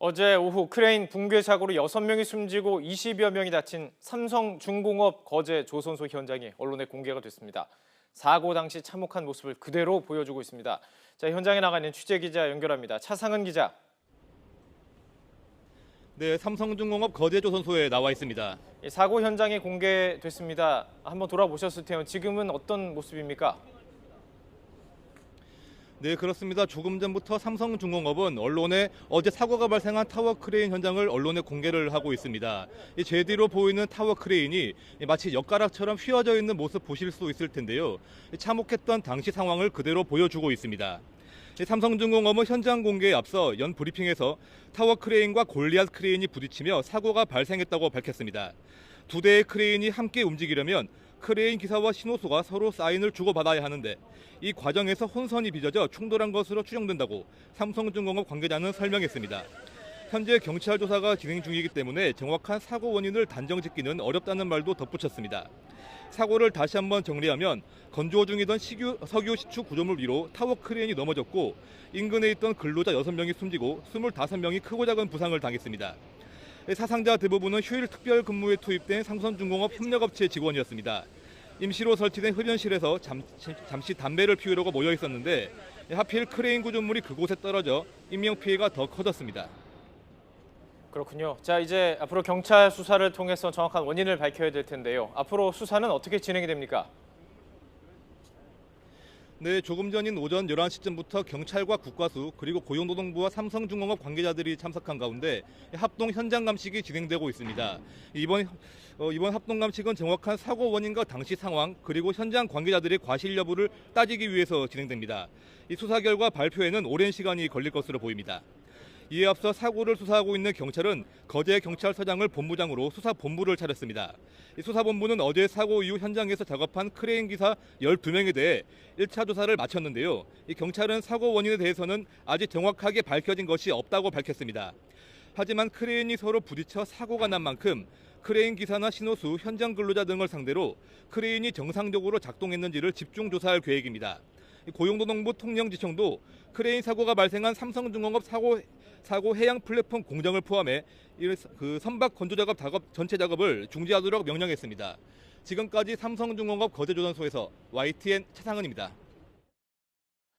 어제 오후 크레인 붕괴 사고로 6명이 숨지고 20여 명이 다친 삼성중공업 거제 조선소 현장이 언론에 공개가 됐습니다. 사고 당시 참혹한 모습을 그대로 보여주고 있습니다. 자, 현장에 나가 있는 취재기자 연결합니다. 차상은 기자. 네, 삼성중공업 거제 조선소에 나와 있습니다. 사고 현장이 공개됐습니다. 한번 돌아보셨을 테요. 지금은 어떤 모습입니까? 네, 그렇습니다. 조금 전부터 삼성중공업은 언론에 어제 사고가 발생한 타워 크레인 현장을 언론에 공개를 하고 있습니다. 제 뒤로 보이는 타워 크레인이 마치 엿가락처럼 휘어져 있는 모습 보실 수 있을 텐데요. 참혹했던 당시 상황을 그대로 보여주고 있습니다. 삼성중공업은 현장 공개에 앞서 연 브리핑에서 타워 크레인과 골리앗 크레인이 부딪히며 사고가 발생했다고 밝혔습니다. 두 대의 크레인이 함께 움직이려면 크레인 기사와 신호수가 서로 사인을 주고받아야 하는데 이 과정에서 혼선이 빚어져 충돌한 것으로 추정된다고 삼성중공업 관계자는 설명했습니다. 현재 경찰 조사가 진행 중이기 때문에 정확한 사고 원인을 단정짓기는 어렵다는 말도 덧붙였습니다. 사고를 다시 한번 정리하면 건조 중이던 석유 시추 구조물 위로 타워 크레인이 넘어졌고 인근에 있던 근로자 6명이 숨지고 25명이 크고 작은 부상을 당했습니다. 사상자 대부분은 휴일 특별 근무에 투입된 삼성중공업 협력업체 직원이었습니다. 임시로 설치된 흡연실에서 잠시 담배를 피우려고 모여 있었는데 하필 크레인 구조물이 그곳에 떨어져 인명피해가 더 커졌습니다. 그렇군요. 자, 이제 앞으로 경찰 수사를 통해서 정확한 원인을 밝혀야 될 텐데요. 앞으로 수사는 어떻게 진행이 됩니까? 네, 조금 전인 오전 11시쯤부터 경찰과 국과수 그리고 고용노동부와 삼성중공업 관계자들이 참석한 가운데 합동 현장 감식이 진행되고 있습니다. 이번 합동 감식은 정확한 사고 원인과 당시 상황 그리고 현장 관계자들의 과실 여부를 따지기 위해서 진행됩니다. 이 수사 결과 발표에는 오랜 시간이 걸릴 것으로 보입니다. 이에 앞서 사고를 수사하고 있는 경찰은 거제경찰서장을 본부장으로 수사본부를 차렸습니다. 이 수사본부는 어제 사고 이후 현장에서 작업한 크레인 기사 12명에 대해 1차 조사를 마쳤는데요. 이 경찰은 사고 원인에 대해서는 아직 정확하게 밝혀진 것이 없다고 밝혔습니다. 하지만 크레인이 서로 부딪혀 사고가 난 만큼 크레인 기사나 신호수, 현장 근로자 등을 상대로 크레인이 정상적으로 작동했는지를 집중 조사할 계획입니다. 고용노동부 통영지청도 크레인 사고가 발생한 삼성중공업 사고 해양 플랫폼 공장을 포함해 선박 건조 작업 전체 작업을 중지하도록 명령했습니다. 지금까지 삼성중공업 거제조선소에서 YTN 차상은입니다.